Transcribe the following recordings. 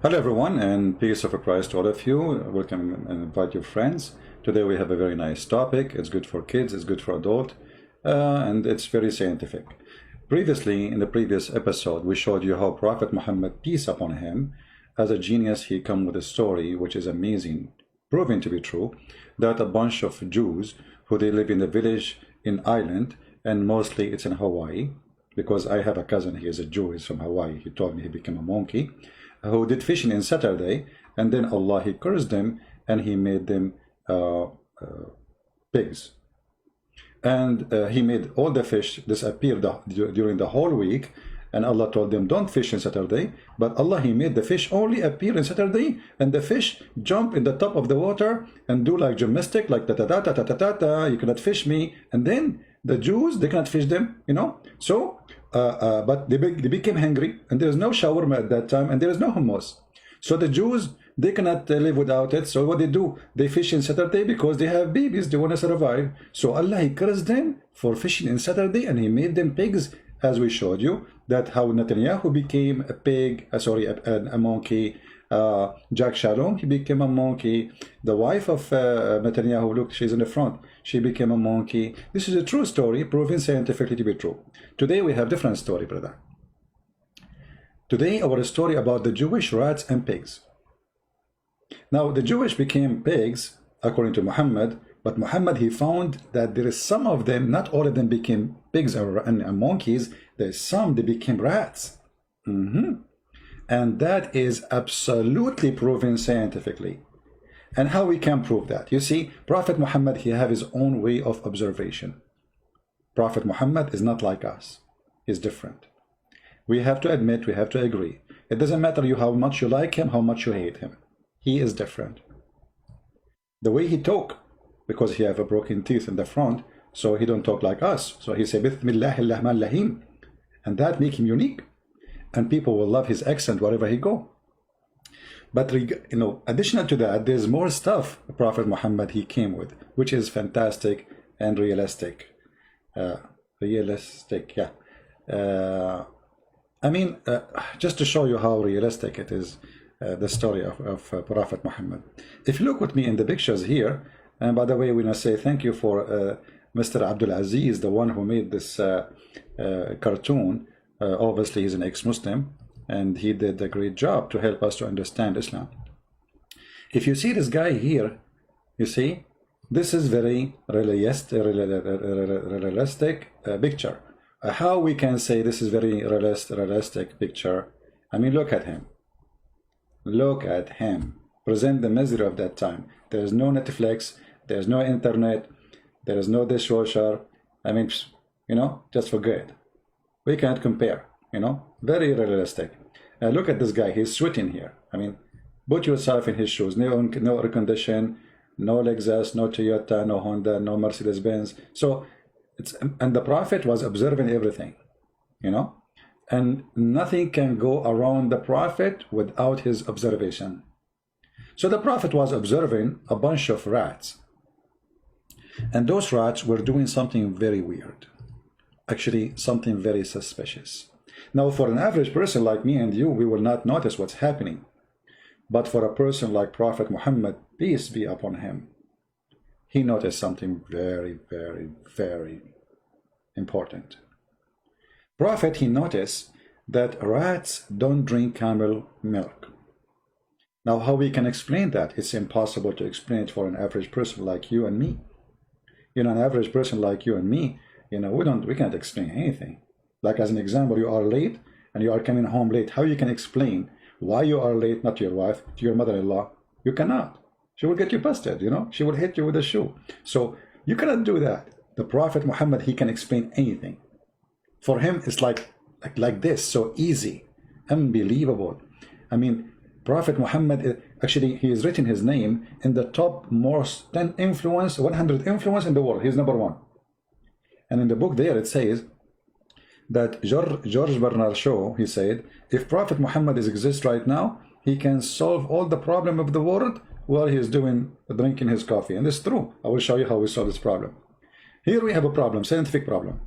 Hello everyone, and peace of Christ to all of you. Welcome and invite your friends. Today we have a very nice topic. It's good for kids, it's good for adult, and it's very scientific. Previously, in the previous episode, we showed you how Prophet Muhammad, peace upon him, as a genius, he come with a story which is amazing, proven to be true, that a bunch of Jews who they live in the village in Ireland, and mostly it's in Hawaii, because I have a cousin, he is a Jew, he's from Hawaii. He told me he became a monkey, who did fishing in Saturday, and then Allah, he cursed them, and he made them pigs. And he made all the fish disappear during the whole week, and Allah told them, don't fish on Saturday, but Allah, he made the fish only appear on Saturday, and the fish jump in the top of the water and do like gymnastic, like ta-ta-ta-ta-ta-ta-ta, you cannot fish me, and then the Jews, they cannot fish them, you know, so but they became hungry, and there is no shawarma at that time, and there is no hummus. So the Jews, they cannot live without it. So what they do, they fish in Saturday because they have babies, they want to survive. So Allah, he cursed them for fishing in Saturday, and he made them pigs, as we showed you, that how Netanyahu became a pig, a monkey. Jack Shalom, he became a monkey. The wife of Netanyahu, look, she's in the front, she became a monkey. This is a true story, proven scientifically to be true. Today we have different story, brother. Today our story about the Jewish rats and pigs. Now the Jewish became pigs according to Muhammad, but Muhammad, he found that there is some of them, not all of them became pigs and monkeys. There's some, they became rats. And that is absolutely proven scientifically. And how we can prove that? You see, Prophet Muhammad, he have his own way of observation. Prophet Muhammad is not like us. He's different. We have to admit, we have to agree. It doesn't matter how much you like him, how much you hate him. He is different. The way he talk, because he have a broken teeth in the front, so he don't talk like us. So he say, Bismillahir Rahmanir Rahim. And that make him unique. And people will love his accent wherever he go. But additional to that, there's more stuff Prophet Muhammad, he came with, which is fantastic and realistic. Yeah. Just to show you how realistic it is, the story of Prophet Muhammad. If you look with me in the pictures here, and by the way, we want to say thank you for Mr. Abdul Aziz, the one who made this cartoon. Obviously, he's an ex-Muslim, and he did a great job to help us to understand Islam. If you see this guy here, you see, this is very realistic picture. How we can say this is very realistic picture? I mean, look at him. Look at him. Present the misery of that time. There is no Netflix. There is no internet. There is no dishwasher. I mean, just forget. We can't compare, very realistic. Look at this guy, he's sweating here. I mean, put yourself in his shoes. No air condition, no Lexus, no Toyota, no Honda, no Mercedes-Benz. So, and the Prophet was observing everything, and nothing can go around the Prophet without his observation. So the Prophet was observing a bunch of rats. And those rats were doing something very weird. Actually, something very suspicious. Now, for an average person like me and you, we will not notice what's happening. But for a person like Prophet Muhammad, peace be upon him, he noticed something very, very, very important. Prophet, he noticed that rats don't drink camel milk. Now, how we can explain that? It's impossible to explain it for an average person like you and me. An average person like you and me, we can't explain anything. Like, as an example, you are late and you are coming home late. How you can explain why you are late, not to your wife, to your mother-in-law? You cannot. She will get you busted, she will hit you with a shoe. So you cannot do that. The Prophet Muhammad, he can explain anything. For him, it's like this, so easy, unbelievable. I mean, Prophet Muhammad, actually, he has written his name in the top most 100 influence in the world. He's number one. And in the book there, it says that George Bernard Shaw, he said, if Prophet Muhammad exists right now, he can solve all the problem of the world while he is drinking his coffee. And it's true. I will show you how we solve this problem. Here we have a problem, scientific problem.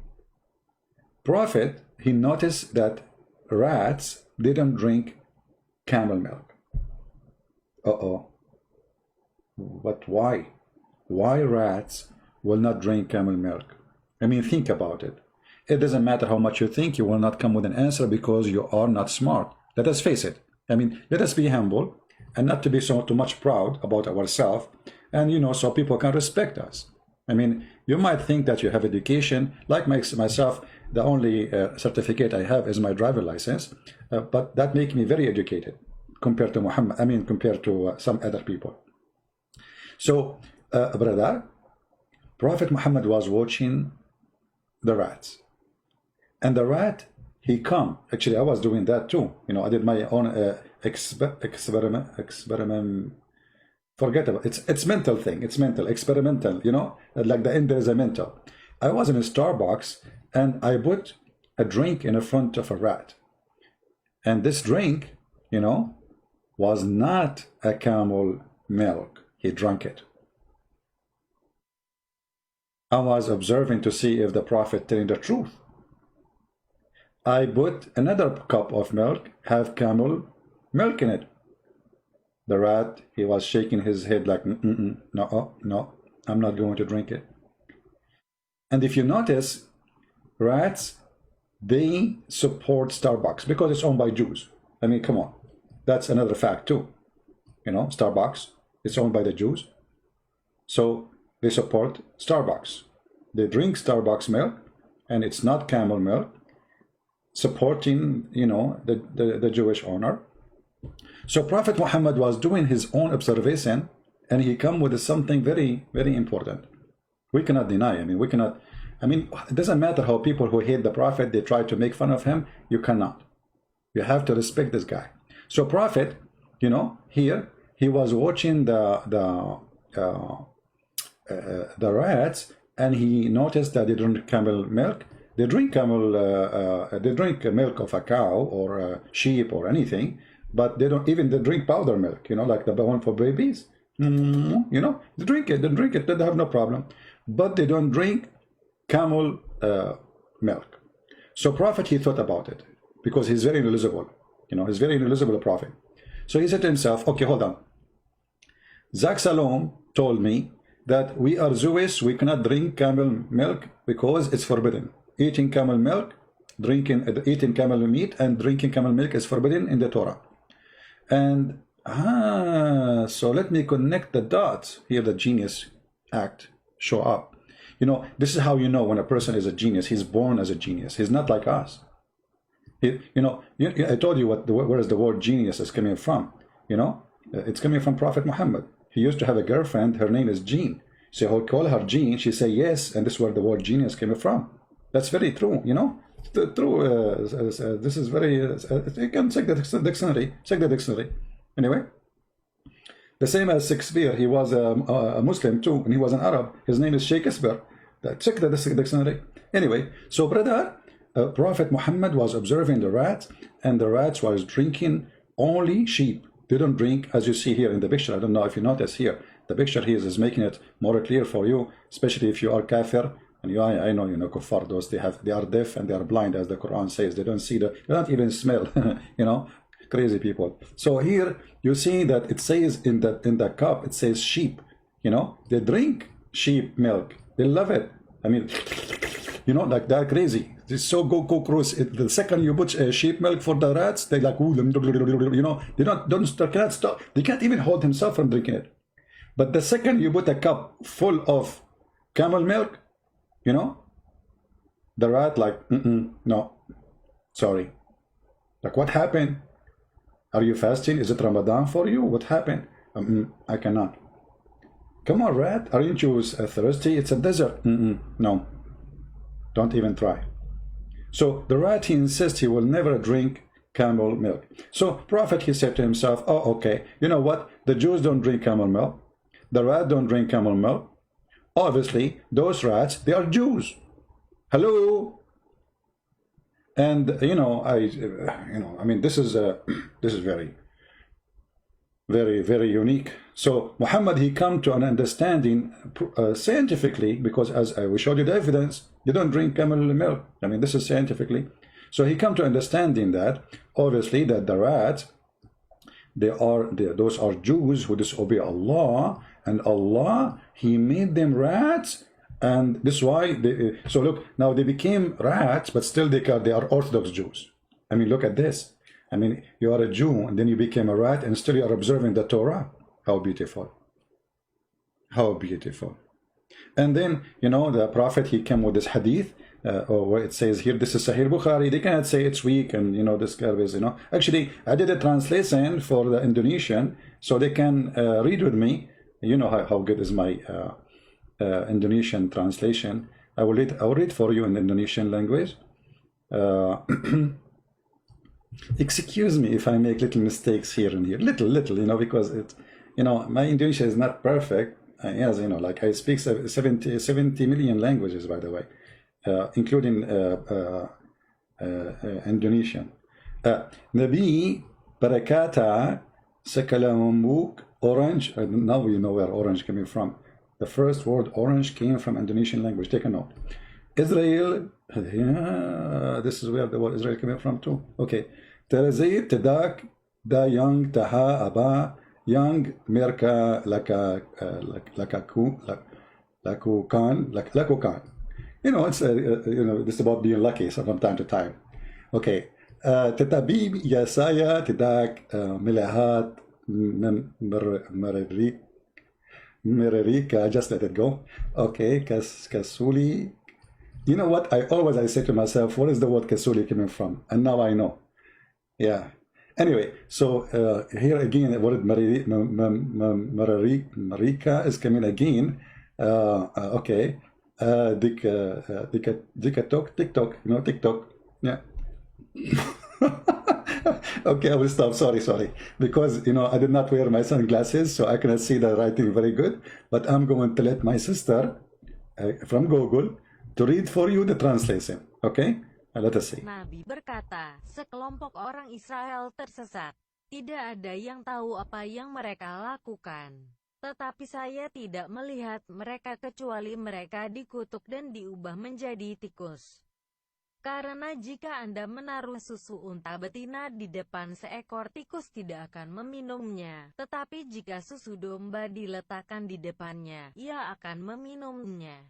Prophet, he noticed that rats didn't drink camel milk. Uh-oh. But why? Why rats will not drink camel milk? I mean, think about it. It doesn't matter how much you think, you will not come with an answer because you are not smart. Let us face it. I mean, let us be humble and not to be so too much proud about ourselves, and so people can respect us. I mean, you might think that you have education. Like myself, the only certificate I have is my driver license, but that makes me very educated compared to Muhammad. I mean, compared to some other people. So, brother, Prophet Muhammad was watching the rats, and the rat, he come. Actually, I was doing that too. I did my own experiment. Forget about it. It's mental thing. It's mental, experimental. Like the end there is a mental. I was in a Starbucks and I put a drink in front of a rat, and this drink, was not a camel milk. He drank it. I was observing to see if the Prophet telling the truth. I put another cup of milk, have camel milk in it. The rat, he was shaking his head like, no, I'm not going to drink it. And if you notice, rats, they support Starbucks because it's owned by Jews. I mean, come on. That's another fact too. Starbucks, it's owned by the Jews. So they support Starbucks. They drink Starbucks milk, and it's not camel milk, supporting, the Jewish owner. So Prophet Muhammad was doing his own observation, and he come with something very, very important. We cannot deny. It doesn't matter how people who hate the Prophet, they try to make fun of him. You cannot. You have to respect this guy. So Prophet, here he was watching the rats, and he noticed that they drink camel milk. They drink milk of a cow or a sheep or anything, but they don't even drink powder milk, like the one for babies. They drink it, they have no problem. But they don't drink camel milk. So Prophet, he thought about it because he's very knowledgeable. He's very knowledgeable Prophet. So he said to himself, okay, hold on. Zach Salom told me that we are Jewish, we cannot drink camel milk because it's forbidden. Eating camel milk, eating camel meat and drinking camel milk is forbidden in the Torah. And so let me connect the dots. Here the genius act show up. This is how you know when a person is a genius. He's born as a genius. He's not like us. I told you where is the word genius is coming from. It's coming from Prophet Muhammad. He used to have a girlfriend. Her name is Jean. So he'll call her Jean. She say yes, and this is where the word genius came from. That's very true. This is very. You can check the dictionary. Check the dictionary. Anyway, the same as Shakespeare. He was a Muslim too, and he was an Arab. His name is Shakespeare. Check the dictionary. Anyway, so brother, Prophet Muhammad was observing the rats, and the rats was drinking only sheep. They don't drink, as you see here in the picture. I don't know if you notice here. The picture here is making it more clear for you, especially if you are kafir. And I know, kuffar, those they are deaf and they are blind, as the Quran says. They don't see they don't even smell, crazy people. So here you see that it says in the cup, it says sheep. They drink sheep milk. They love it. Like they're crazy. It's so go cruise. The second you put sheep milk for the rats, they like, they cannot stop. They can't even hold himself from drinking it. But the second you put a cup full of camel milk, the rat like, no, sorry. Like, what happened? Are you fasting? Is it Ramadan for you? What happened? I cannot. Come on, rat. Aren't you thirsty? It's a desert. No. Don't even try. So the rat, he insists he will never drink camel milk. So Prophet, he said to himself, oh, okay. You know what? The Jews don't drink camel milk. The rat don't drink camel milk. Obviously, those rats, they are Jews. Hello. And this is very, very, very unique. So Muhammad, he come to an understanding scientifically, because as we showed you the evidence, they don't drink camel milk. This is scientifically. So he come to understanding that obviously that the rats, those are Jews who disobey Allah, and Allah, He made them rats, and this is why so look, now they became rats, but still they are Orthodox Jews. I mean, look at this. I mean, you are a Jew and then you became a rat and still you are observing the Torah. How beautiful. How beautiful. And then, you know, the Prophet, he came with this hadith, where it says here, this is Sahih Bukhari. They cannot say it's weak and, you know, this garbage, you know. Actually, I did a translation for the Indonesian, so they can read with me. You know how good is my Indonesian translation. I will read for you in the Indonesian language. Excuse me if I make little mistakes here and here, little, you know, because it, you know, my Indonesian is not perfect. Yes, you know, like I speak 70 million languages, by the way, including Indonesian. Nabi Barakata Sakalamambuk orange. Now we know where orange coming from. The first word orange came from Indonesian language. Take a note. Israel, yeah, this is where the word Israel coming from too. Okay. Terazir, Tedak, Da Young, Taha, Aba, Young, Merka, Lakukan. You know, it's, you know, this is about being lucky so from time to time. Okay. Tetabib, Yasaya, Tedak, Milahat, Mererika, just let it go. Okay. Kasuli. You know what? I say to myself, where is the word Kasuli coming from? And now I know. Yeah. Anyway, so here again, the word Marika is coming again. Okay. TikTok, you know, TikTok. Yeah. Okay, I will stop. Sorry. Because, you know, I did not wear my sunglasses, so I cannot see the writing very good. But I'm going to let my sister from Google to read for you the translation. Okay? Let us see. Nabi berkata, sekelompok orang Israel tersesat. Tidak ada yang tahu apa yang mereka lakukan. Tetapi saya tidak melihat mereka kecuali mereka dikutuk dan diubah menjadi tikus. Karena jika Anda menaruh susu unta betina di depan seekor tikus tidak akan meminumnya. Tetapi jika susu domba diletakkan di depannya, ia akan meminumnya.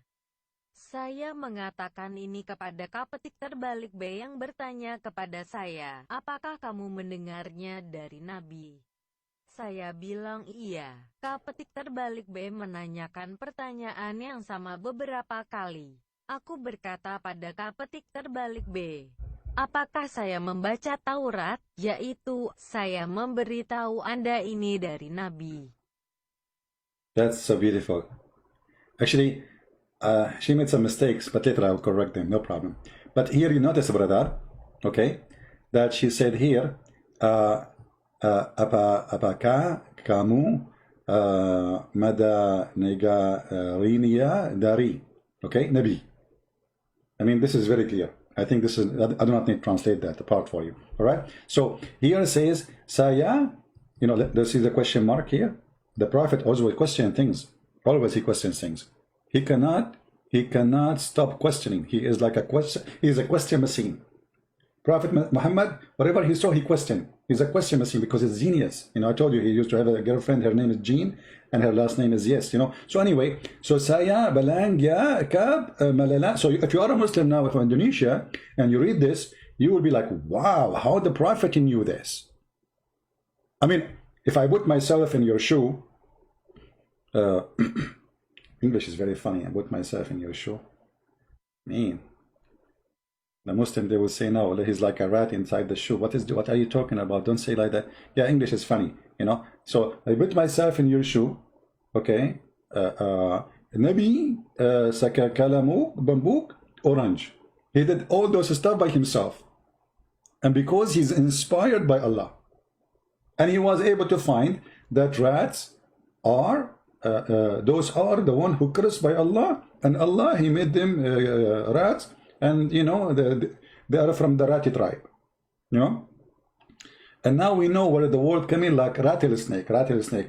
Saya mengatakan ini kepada kapetik terbalik B yang bertanya kepada saya, apakah kamu mendengarnya dari Nabi? Saya bilang iya. Kapetik terbalik B menanyakan pertanyaan yang sama beberapa kali. Aku berkata pada kapetik terbalik B, apakah saya membaca Taurat? Yaitu, saya memberitahu Anda ini dari Nabi. That's so beautiful. Actually, she made some mistakes, but later I will correct them, no problem. But here you notice, brother, okay, that she said here, apakah kamu mada negarinia dari, okay, Nabi. I mean, this is very clear. I think this is, I do not need to translate that apart for you, all right? So here it says, saya, you know, let's see the question mark here. The Prophet always will question things. Always he questions things. He cannot stop questioning. He is like a question machine. Prophet Muhammad, whatever he saw, he questioned. He's a question machine because he's genius. You know, I told you he used to have a girlfriend. Her name is Jean, and her last name is Yes. You know. So anyway, so saya balangya kab malala. So if you are a Muslim now from Indonesia and you read this, you will be like, wow, how the Prophet knew this. I mean, if I put myself in your shoe. English is very funny. I put myself in your shoe. Man, the Muslim, they will say, no, he's like a rat inside the shoe. What are you talking about? Don't say like that. Yeah, English is funny, you know. So I put myself in your shoe, okay. Nabi Sakakalamu Bambuk orange. He did all those stuff by himself. And because he's inspired by Allah. And he was able to find that rats are those are the one who cursed by Allah, and Allah, he made them rats, and you know they are from the ratty tribe, you know. And now we know where the word coming, like rattlesnake.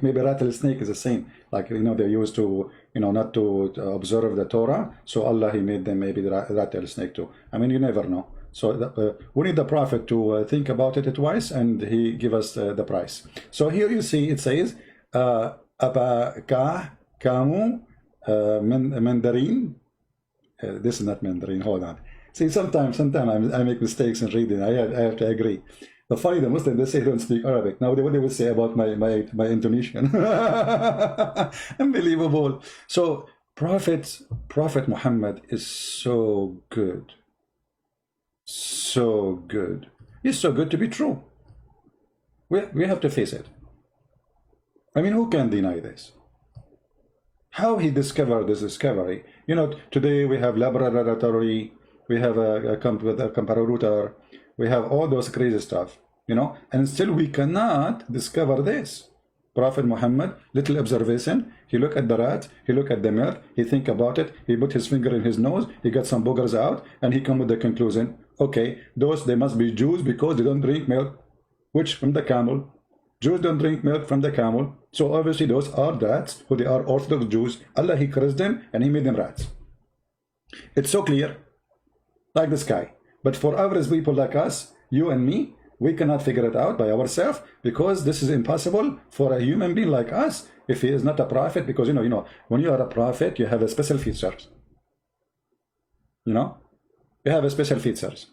Maybe rattlesnake is the same, like, you know, they used to, you know, not to observe the Torah, so Allah, he made them maybe the rattlesnake too. I mean, you never know. So we need the Prophet to think about it twice, and he give us the price. So here you see it says Aba Ka Kamu Mandarin. This is not Mandarin. Hold on. See, sometimes I make mistakes in reading. I have to agree. The funny, the Muslims, they say they don't speak Arabic. Now, what they would say about my Indonesian. Unbelievable. So, Prophet Muhammad is so good. So good. He's so good to be true. We have to face it. I mean, who can deny this? How he discovered this discovery. You know, today we have laboratory, we have a computer, we have all those crazy stuff, you know, and still we cannot discover this. Prophet Muhammad, little observation, he look at the rat, he look at the milk, he think about it, he put his finger in his nose, he got some boogers out, and he come with the conclusion, okay, those, they must be Jews because they don't drink milk, which from the camel. Jews don't drink milk from the camel, so obviously those are rats, who they are Orthodox Jews. Allah, he cursed them, and he made them rats. It's so clear, like the sky. But for average people like us, you and me, we cannot figure it out by ourselves, because this is impossible for a human being like us if he is not a prophet, because you know, when you are a prophet, you have a special features. You know, you have a special features.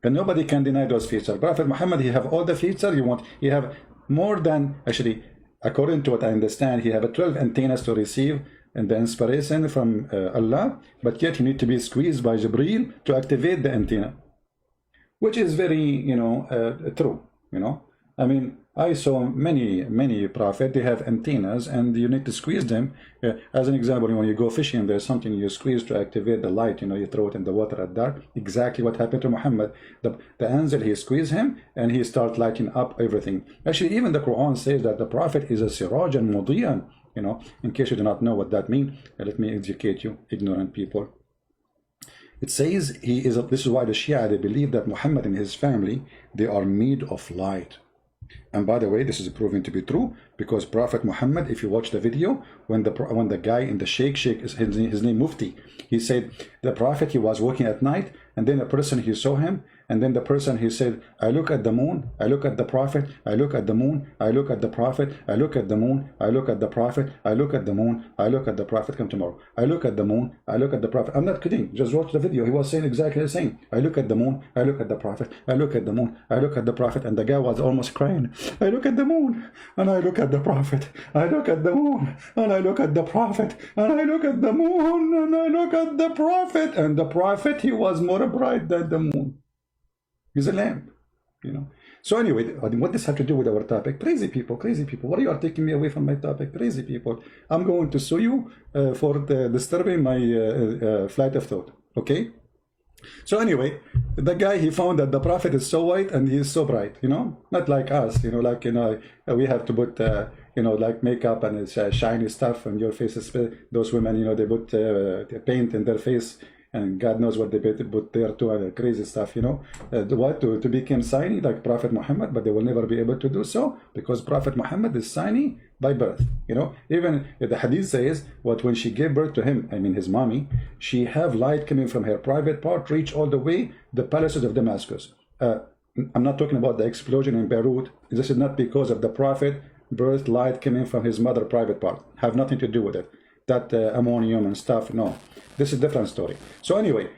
And nobody can deny those features. Prophet Muhammad, he have all the features you want. He have more than, actually, according to what I understand, he have 12 antennas to receive and the inspiration from Allah, but yet he need to be squeezed by Jibreel to activate the antenna, which is very, you know, true, you know. I mean, I saw many prophets, they have antennas and you need to squeeze them. As an example, when you go fishing, there's something you squeeze to activate the light, you know, you throw it in the water at dark. Exactly what happened to Muhammad. The angel, he squeezed him and he start lighting up everything. Actually, even the Quran says that the prophet is a siraj and mudiyan, you know. In case you do not know what that means, let me educate you, ignorant people. It says he is, this is why the Shia, they believe that Muhammad and his family, they are made of light. And by the way, this is proven to be true, because Prophet Muhammad, if you watch the video, when the guy in the sheikh is his name Mufti, he said the Prophet, he was walking at night, and then a person, he saw him, and then the person, he said, I look at the moon, I look at the Prophet, I look at the moon, I look at the Prophet, I look at the moon, I look at the Prophet, I look at the moon, I look at the Prophet. Come tomorrow. I look at the moon, I look at the Prophet. I'm not kidding, just watch the video. He was saying exactly the same. I look at the moon, I look at the Prophet, I look at the moon, I look at the Prophet, and the guy was almost crying. I look at the moon, and I look at the Prophet, I look at the moon, and I look at the Prophet, and I look at the moon, and I look at the Prophet, and the Prophet, he was more bright than the moon. He's a lamp, you know. So anyway, what does have to do with our topic? Crazy people, crazy people. What are you are taking me away from my topic? Crazy people. I'm going to sue you for disturbing my flight of thought. Okay. So anyway, the guy, he found that the Prophet is so white and he is so bright, you know, not like us, you know, like, you know, we have to put, you know, like makeup and it's shiny stuff on your faces. Those women, you know, they put paint in their face, and God knows what they put there too, and crazy stuff, you know. To become shiny like Prophet Muhammad, but they will never be able to do so, because Prophet Muhammad is shiny by birth, you know. Even the hadith says what when she gave birth to him, I mean his mommy, she have light coming from her private part reach all the way the palaces of Damascus. I'm not talking about the explosion in Beirut. This is not because of the Prophet birth light coming from his mother private part. Have nothing to do with it. That ammonium and stuff, no. This is a different story. So anyway,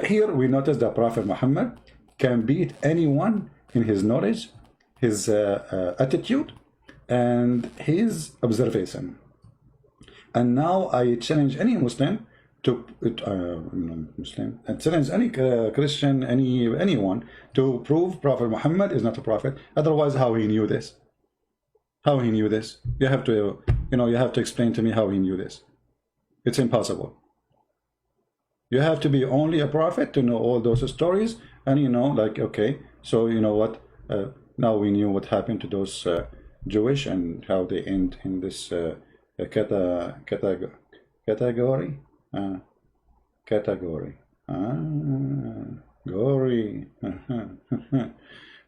here we notice that Prophet Muhammad can beat anyone in his knowledge, his attitude, and his observation. And now I challenge any Muslim to and challenge any Christian, anyone to prove Prophet Muhammad is not a prophet. Otherwise, how he knew this? How he knew this? You have to, you know, you have to explain to me how he knew this. It's impossible. You have to be only a prophet to know all those stories, and you know, like, okay, so you know what? Now we knew what happened to those Jewish and how they end in this category. Gory.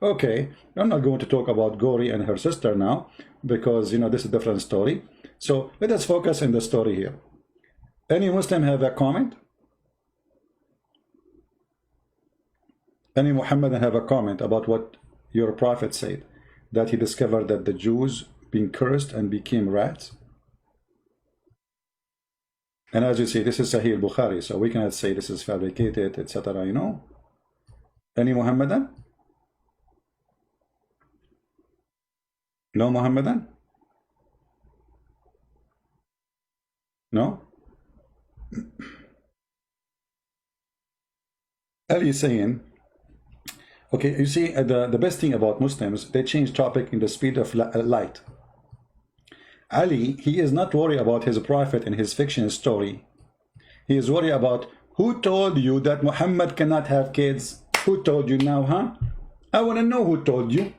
Okay, I'm not going to talk about Gory and her sister now, because you know this is a different story. So let us focus on the story here. Any Muslim have a comment? Any Muhammadan have a comment about what your prophet said, that he discovered that the Jews being cursed and became rats? And as you see, this is Sahih Bukhari, so we cannot say this is fabricated, etc. You know? Any Muhammadan? No Muhammadan? No? Ali is saying, okay, you see, the best thing about Muslims, they change topic in the speed of light. Ali, he is not worried about his prophet and his fiction story. He is worried about who told you that Muhammad cannot have kids. Who told you now, huh? I want to know who told you.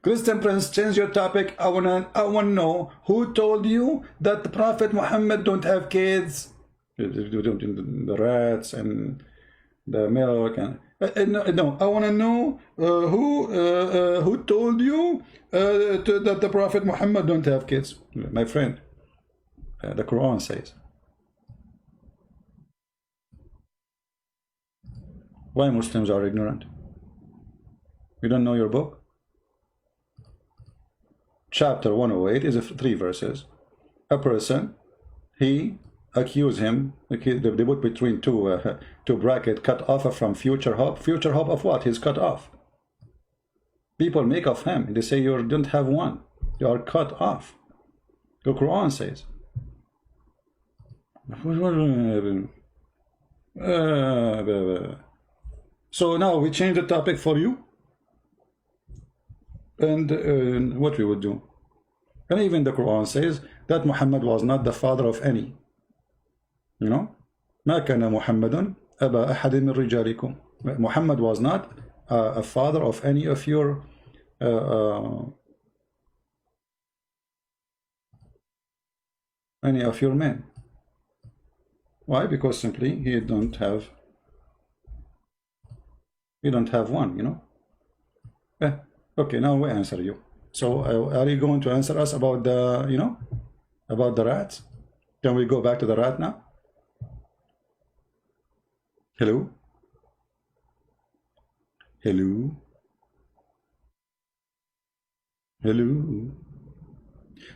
Christian Prince, change your topic. I want to know who told you that the Prophet Muhammad don't have kids. The rats and the milk and no, I want to know who told you that the Prophet Muhammad don't have kids. My friend, the Quran says. Why Muslims are ignorant? You don't know your book? Chapter 108 is 3 verses. A person, he accuse him, they put between two brackets, cut off from future hope. Future hope of what? He's cut off. People make of him. They say you don't have one. You are cut off. The Quran says. So now we change the topic for you. And what we would do. And even the Quran says that Muhammad was not the father of any. You know, ما كان محمد أبا أحد من رجالكم. Muhammad was not a father of any of your men. Why? Because simply he don't have one, you know. Okay, now we answer you. So are you going to answer us about the, you know, about the rats? Can we go back to the rat now? Hello? Hello? Hello?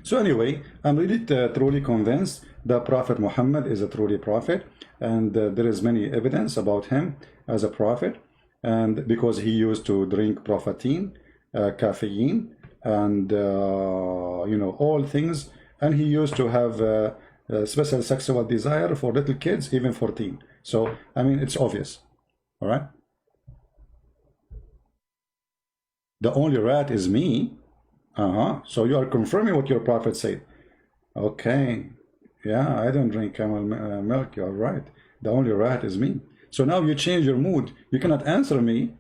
So anyway, I'm really truly convinced that Prophet Muhammad is a truly prophet, and there is many evidence about him as a prophet, and because he used to drink prophetine, caffeine, and you know, all things, and he used to have special sexual desire for little kids, even 14. So I mean, it's obvious. All right, the only rat is me. So you are confirming what your prophet said. Okay, yeah, I don't drink camel milk. You're right, the only rat is me. So now you change your mood. You cannot answer me.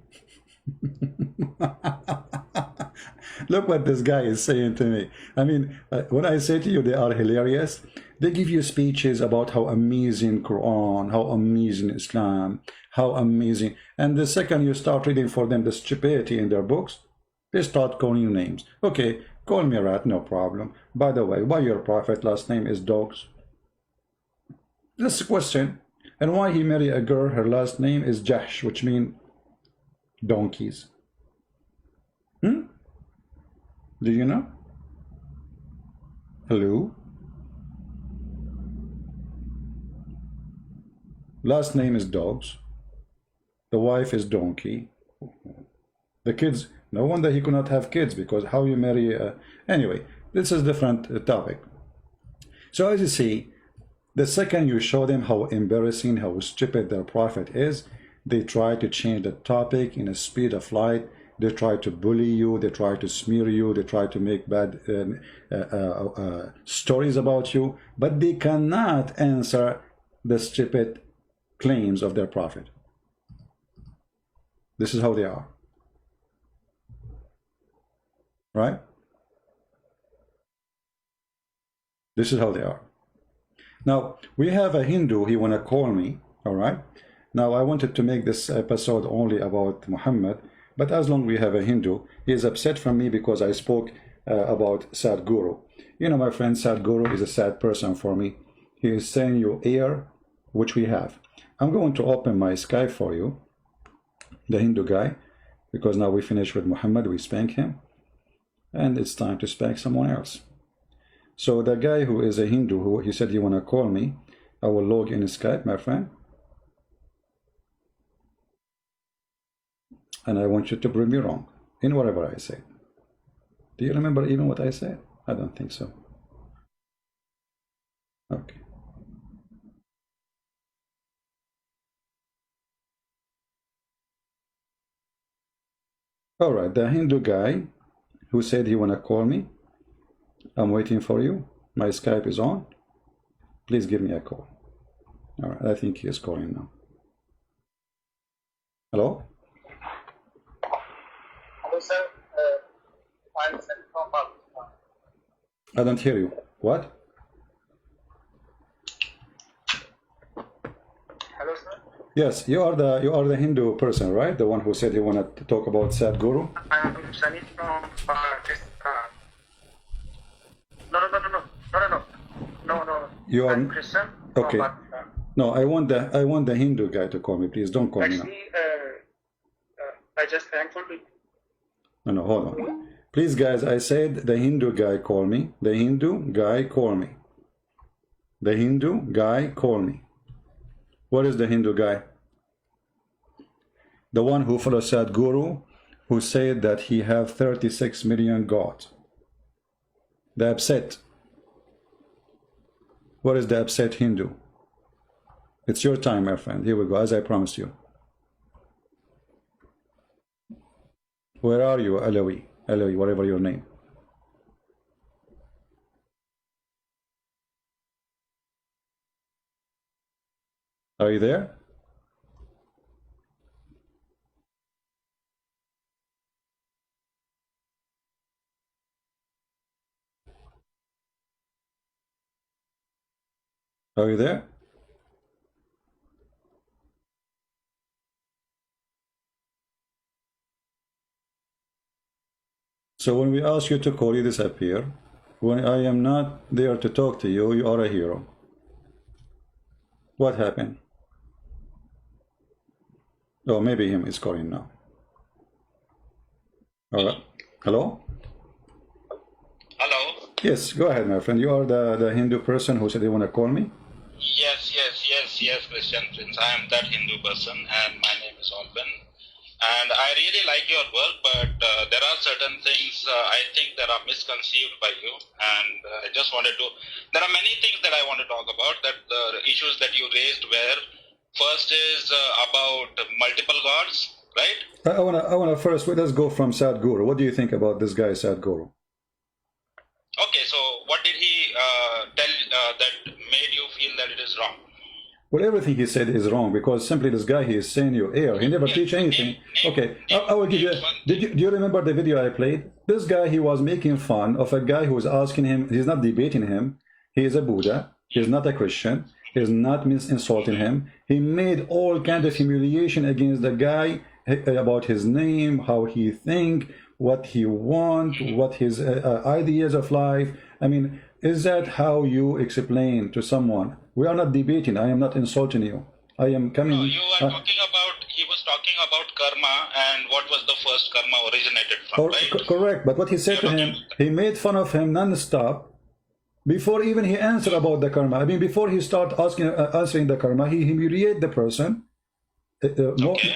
Look what this guy is saying to me. I mean, when I say to you they are hilarious, they give you speeches about how amazing Quran, how amazing Islam, how amazing. And the second you start reading for them the stupidity in their books, they start calling you names. Okay, call me a rat, no problem. By the way, why your prophet last name is Dogs? That's a question. And why he married a girl, her last name is Jahsh, which means donkeys. Do you know? Hello? Last name is Dogs. The wife is Donkey. The kids, no wonder he could not have kids, because how you marry... Anyway, this is a different topic. So as you see, the second you show them how embarrassing, how stupid their prophet is, they try to change the topic in a speed of light. They try to bully you, they try to smear you, they try to make bad stories about you, but they cannot answer the stupid claims of their prophet. This is how they are. Right? This is how they are. Now, we have a Hindu, he want to call me, all right? Now, I wanted to make this episode only about Muhammad, but as long as we have a Hindu, he is upset from me because I spoke about Sadhguru. You know, my friend, Sadhguru is a sad person for me. He is saying you air, which we have. I'm going to open my Skype for you. the Hindu guy, because now we finished with Muhammad, we spank him, and it's time to spank someone else. So the guy who is a Hindu, who he said, you want to call me, I will log in Skype, my friend, and I want you to prove me wrong in whatever I say. Do you remember even what I said? I don't think so. Okay. All right, the Hindu guy who said he want to call me, I'm waiting for you. My Skype is on. Please give me a call. All right, I think he is calling now. Hello? Hello, sir. I'm sent from Pakistan. I don't hear you. What? Hello, sir. Yes, you are the Hindu person, right? The one who said you wanted to talk about Sadhguru? I'm Sunny from Pakistan. No. You are I'm Christian okay. from Pakistan. No, I want the Hindu guy to call me. Please don't call me now. Actually, I just thankful to you. No, hold on. Please, guys, I said the Hindu guy call me. The Hindu guy call me. The Hindu guy call me. What is the Hindu guy? The one who follows Sadhguru, who said that he have 36 million gods. The upset. What is the upset Hindu? It's your time, my friend. Here we go, as I promised you. Where are you, Alawi? Alawi, whatever your name. Are you there? Are you there? So when we ask you to call, you disappear. When I am not there to talk to you, you are a hero. What happened? Oh, maybe him is calling now. All right. Hello? Hello? Yes, go ahead, my friend. You are the Hindu person who said you want to call me? Yes, Christian Prince. I am that Hindu person and my name is Alvin. And I really like your work, but there are certain things I think that are misconceived by you. And I just wanted to, there are many things that I want to talk about, that the issues that you raised were, first is about multiple gods, right? I wanna first, let's go from Sadhguru. What do you think about this guy, Sadhguru? Okay, so what did he tell that made you feel that it is wrong? Well, everything he said is wrong, because simply this guy, he is saying you err. He never teach anything. Okay, I will give you. Do you remember the video I played? This guy, he was making fun of a guy who was asking him. He's not debating him. He is a Buddha. He's not a Christian. He's not insulting him. He made all kind of humiliation against the guy about his name, how he think, what he want, what his ideas of life. I mean, is that how you explain to someone? We are not debating. I am not insulting you. I am coming. No, you were talking about, he was talking about karma and what was the first karma originated from, right? Correct. But what he said to him, he made fun of him non-stop before even he answered about the karma. I mean, before he started answering the karma, he humiliated the person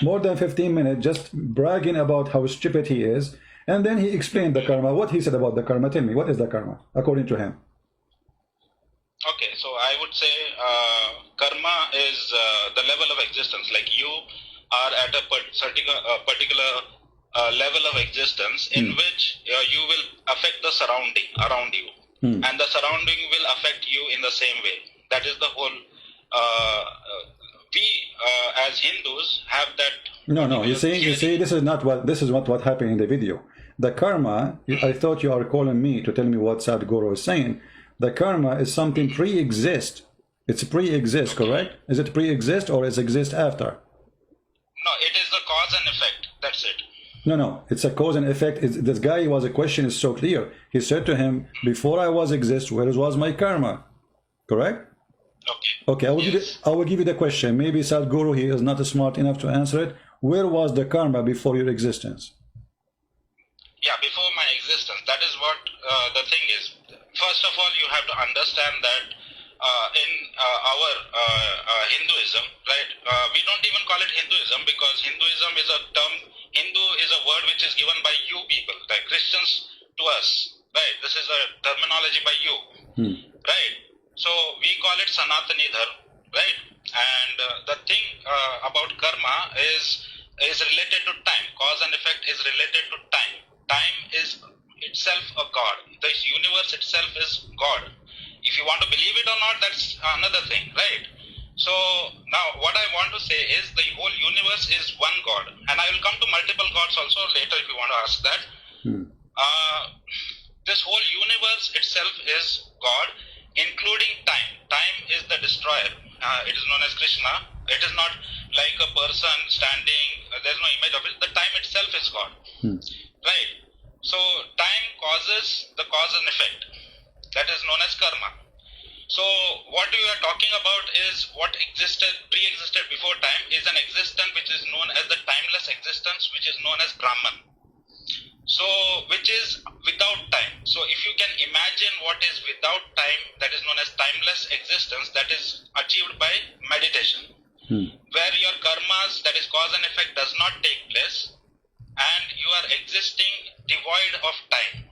more than 15 minutes, just bragging about how stupid he is. And then he explained the karma. What he said about the karma, tell me, what is the karma, according to him? Okay, so I would say karma is the level of existence. Like you are at a particular level of existence in which you will affect the surrounding around you. And the surrounding will affect you in the same way. That is the whole, we as Hindus have that. No, you see, this is what happened in the video. The karma, I thought you are calling me to tell me what Sadhguru is saying. The karma is something pre-exist. It's pre-exist, correct? Is it pre-exist or is it exist after? No, it is the cause and effect. That's it. No, it's a cause and effect. This guy was, a question is so clear. He said to him, before I was exist, where was my karma? Correct? Okay. Okay, I will give you the question. Maybe Sadhguru, he is not smart enough to answer it. where was the karma before your existence? Yeah, before my existence. That is what the thing is. First of all, you have to understand that in our Hinduism, right? We don't even call it Hinduism because Hinduism is a term. Hindu is a word which is given by you people, like Christians to us, right? This is a terminology by you, right? So we call it Sanatani Dharma, right? And the thing about karma is related to time. Cause and effect is related to time. Time is itself a god. The universe itself is God. If you want to believe it or not, that's another thing, right? So now what I want to say is the whole universe is one God. And I will come to multiple gods also later if you want to ask that. This whole universe itself is God, including time. Time is the destroyer. It is known as Krishna. It is not like a person standing, there's no image of it. The time itself is God. Right? So time causes the cause and effect. That is known as karma. So what we are talking about is what pre-existed before time is an existence which is known as the timeless existence, which is known as Brahman. So which is without time. So if you can imagine what is without time, that is known as timeless existence, that is achieved by meditation. Where your karmas, that is cause and effect, does not take place and you are existing devoid of time.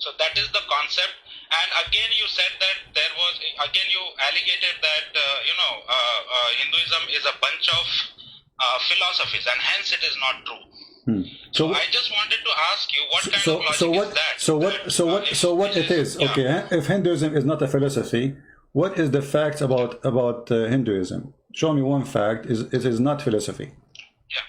So that is the concept. And again you said that you alleged that Hinduism is a bunch of philosophies and hence it is not true. So I just wanted to ask you what kind of logic is that? So what it is? Yeah. Okay, if Hinduism is not a philosophy, what is the facts about Hinduism? Show me one fact. It is not philosophy. Yeah,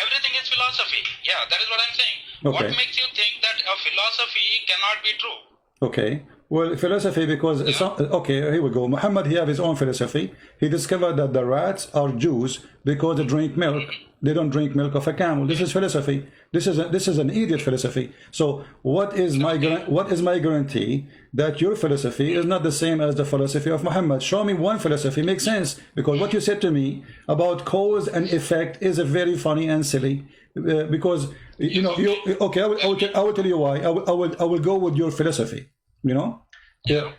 everything is philosophy. Yeah, that is what I'm saying. Okay. What makes you think that a philosophy cannot be true? Okay. Well, philosophy because okay, here we go. Muhammad, he have his own philosophy. He discovered that the rats are Jews because they drink milk. They don't drink milk of a camel. This is philosophy. This is an idiot philosophy. So what is my guarantee that your philosophy is not the same as the philosophy of Muhammad? Show me one philosophy. Makes sense, because what you said to me about cause and effect is a very funny and silly. Because okay, I will tell you why. I will go with your philosophy.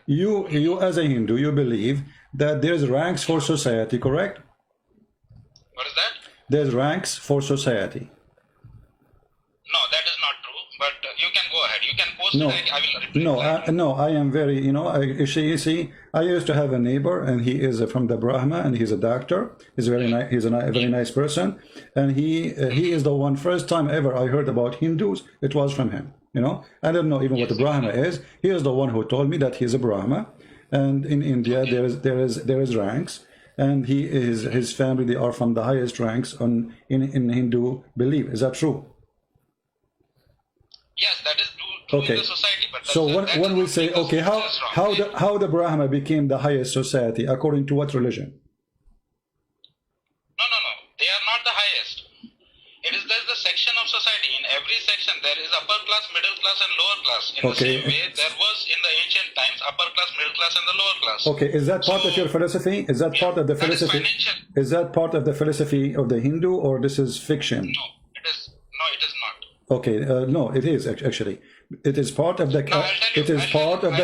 You as a Hindu, you believe that there's ranks for society, correct? What is that? There's ranks for society. No, that is not true. But you can go ahead. You can post it. I will repeat. I am very, you see, I used to have a neighbor, and he is from the Brahma, and he's a doctor. He's very nice. He's a very nice person, and he is the one. First time ever I heard about Hindus, it was from him. I don't know even what a Brahma is. He is the one who told me that he's a Brahma, and in India there is ranks, and his family, they are from the highest ranks in Hindu belief. Is that true? Yes, that is true in the society. But so one will say, okay, how the Brahma became the highest society according to what religion? No. They are not the highest. There's the section of society. In every section, there is upper class, middle class, and lower class. In the same way, there was in the ancient times upper class, middle class, and the lower class. Okay, is that part of your philosophy? Is that part of the philosophy? Is that part of the philosophy of the Hindu, or this is fiction? No, it is not. Okay, no, it is actually. It is part of the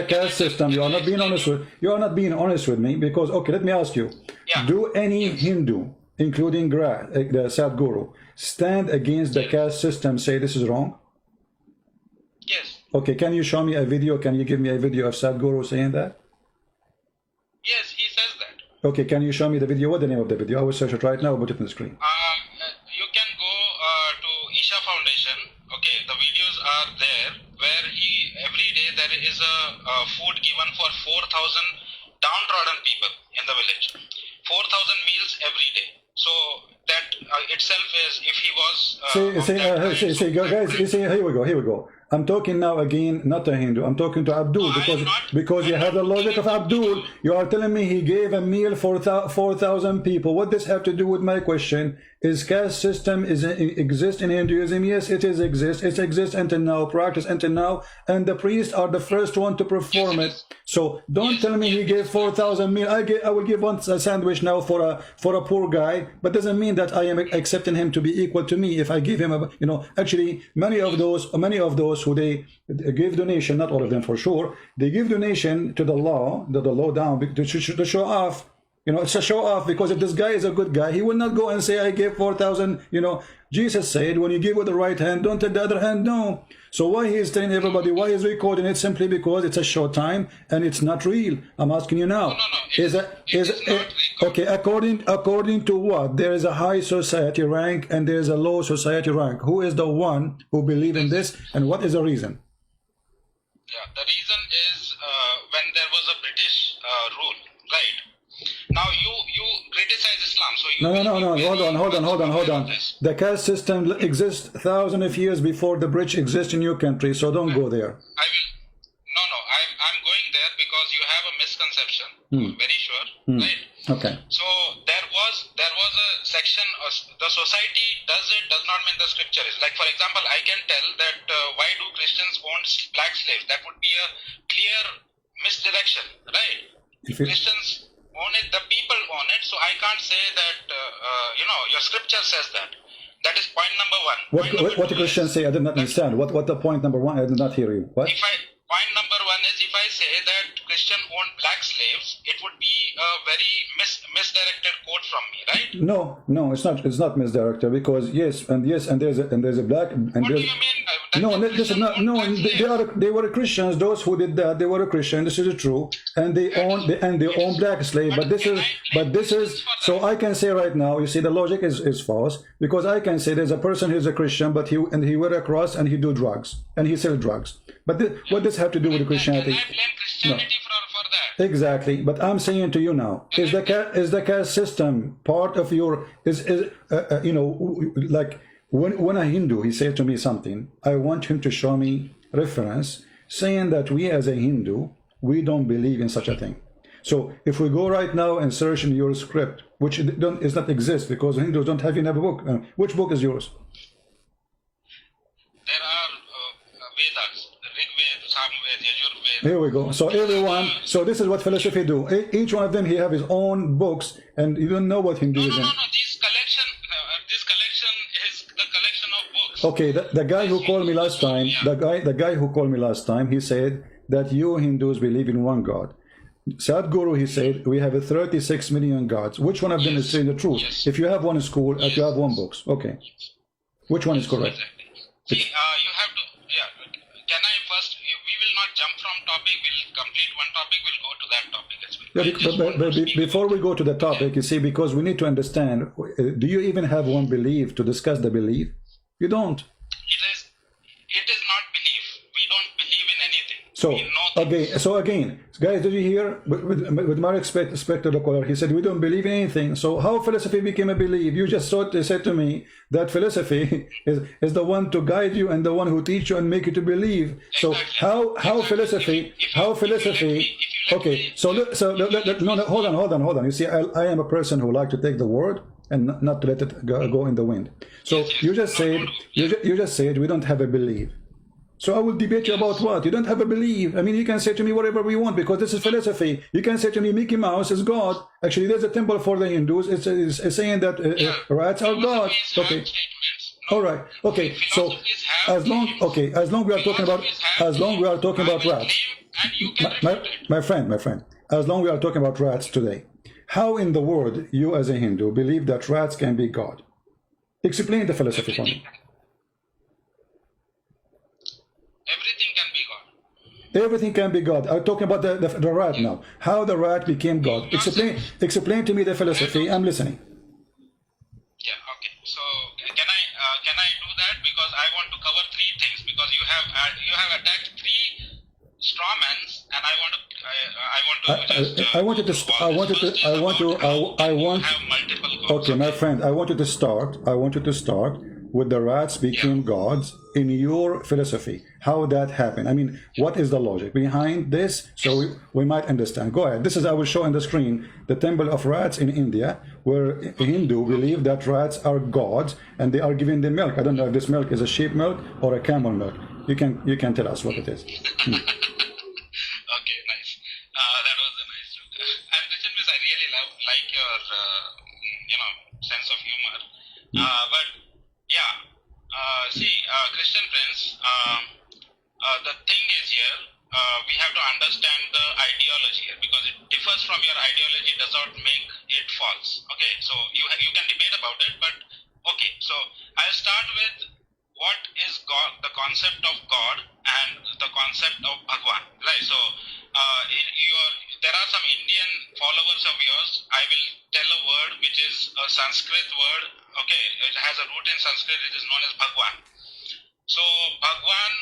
caste system. You are not being honest with me, because let me ask you. Yeah. Do any Hindu, including the Sadhguru, stand against the caste system, say this is wrong? Yes. Okay, can you show me a video? Can you give me a video of Sadhguru saying that? Yes, he says that. Okay, can you show me the video? What's the name of the video? I will search it right now. I'll put it on the screen. You can go to Isha Foundation. Okay, the videos are there where every day there is a food given for 4,000 downtrodden people in the village. 4,000 meals every day. So that itself is, if he was... guys, here we go. I'm talking now again, not to Hindu. I'm talking to Abdul because you have the logic of Abdul. You are telling me he gave a meal for 4,000 people. What does have to do with my question? Is caste system exist in Hinduism? Yes, it is exist. It exists until now, practice until now, and the priests are the first one to perform it. So don't tell me he gave 4,000 meal. I will give one a sandwich now for a poor guy, but doesn't mean that I am accepting him to be equal to me if I give him a, you know. Actually, many of those who they give donation, not all of them for sure, they give donation to the law down to show off. You know, it's a show off, because if this guy is a good guy, he will not go and say, I gave 4,000, you know. Jesus said, when you give with the right hand, don't take the other hand, no. So why he is telling everybody, why he's recording it? Simply because it's a short time and it's not real. I'm asking you now. Okay, according to what? There is a high society rank and there is a low society rank. Who is the one who believes in this, and what is the reason? Yeah, the reason is when there was a British rule, right? Now you criticize Islam, so you no. Hold on. The caste system exists thousands of years before the British exist in your country, so don't go there. I'm going there because you have a misconception. Very sure, right? Okay. So there was a section of the society does not mean the scripture is. Like, for example, I can tell that why do Christians own black slaves? That would be a clear misdirection, right? Christians own it, the people own it, so I can't say that your scripture says that. That is point number one. What the Christians say? I did not understand. What the point number one? I did not hear you. What? Point number one is, if I say that Christian owned black slaves, it would be a very misdirected quote from me, right? No, it's not. It's not misdirected, because yes, and there's a black. And what do you mean? This is not. No, they were Christians. Those who did that, they were a Christian. This is true, and they own black slave. But this is. So I can say right now. You see, the logic is false, because I can say there's a person who's a Christian, but he wear a cross and he do drugs and he sell drugs. But what does have to do with the Christianity? Can I blame Christianity for that? Exactly. But I'm saying to you now, is the caste system part of your like when a Hindu, he said to me something, I want him to show me reference saying that we as a Hindu, we don't believe in such a thing. So if we go right now and search in your script, which does not exist because Hindus don't have in a book, which book is yours? There are Vedas, Rigveda, Samveda, Yajurveda. Here we go. So everyone, so this is what philosophy do. Each one of them, he have his own books, and you don't know what Hinduism. No. This collection is the collection of books. Okay, the guy who called me last time, the guy who called me last time, he said that you Hindus believe in one God. Sadhguru, he said, we have 36 million gods. Which one of them is saying the truth? Yes. If you have one school, if you have one books, okay. Which one is correct? Exactly. See, you have to, can I first, we will not jump from topic, we'll complete one topic, we'll go to that topic as well. But before we go to the topic, you see, because we need to understand, do you even have one belief to discuss the belief? You don't. It is not belief. We don't believe in anything. So again, guys, did you hear with my respect to the caller? He said we don't believe in anything. So how philosophy became a belief? You just said to me that philosophy is the one to guide you and the one who teach you and make you to believe. So how philosophy? Okay. No, hold on. You see, I am a person who like to take the word and not to let it go in the wind. So you just said we don't have a belief. So I will debate you about what? You don't have a belief. I mean, you can say to me whatever we want because this is philosophy. You can say to me Mickey Mouse is God. Actually, there's a temple for the Hindus. It's saying that rats are God. Okay. All right. Okay. So as long we are talking about rats. My friend. As long we are talking about rats today. How in the world you as a Hindu believe that rats can be God? Explain the philosophy for me. Everything can be God. I'm talking about the rat now. How the rat became God. Explain to me the philosophy. I'm listening. Yeah. Okay. So can I do that, because I want to cover three things, because you have attacked three strawmans, and I want to Okay, my friend. I want you to start with the rats became gods in your philosophy. How that happened? I mean, what is the logic behind this? So we might understand. Go ahead. This is, I will show on the screen, the temple of rats in India, where Hindu believe that rats are gods and they are giving the milk. I don't know if this milk is a sheep milk or a camel milk. You can tell us what it is. Okay, nice. That was a nice joke. And Christian Prince, I really like your, sense of humor. But yeah, Christian Prince, the thing is here, we have to understand the ideology here, because it differs from your ideology does not make it false. Okay, so you can debate about it, but okay. So I'll start with what is God, the concept of God and the concept of Bhagwan, right? So there are some Indian followers of yours. I will tell a word which is a Sanskrit word. Okay, it has a root in Sanskrit. It is known as Bhagwan. So Bhagwan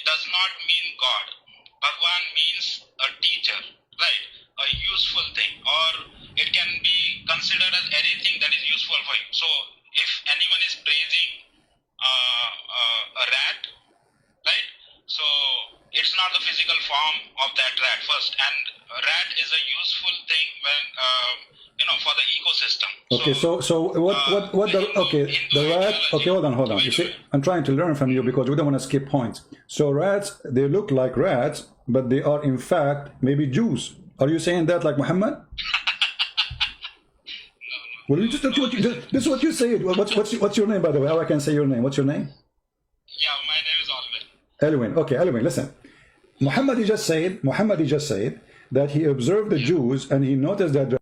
does not mean God. Bhagwan means a teacher, right? A useful thing, or it can be considered as anything that is useful for you. So if anyone is praising a rat, right? So it's not the physical form of that rat first, and a rat is a useful thing when for the ecosystem. Okay, so what the rat? Okay, hold on. You see, I'm trying to learn from you because we don't want to skip points. So rats, they look like rats, but they are in fact maybe Jews. Are you saying that like Muhammad? Well, you just this is what you say. What's your name, by the way? How I can say your name? What's your name? Yeah, my name is Alvin. Elwin. Okay, Elwin. Muhammad just said that he observed the Jews and he noticed that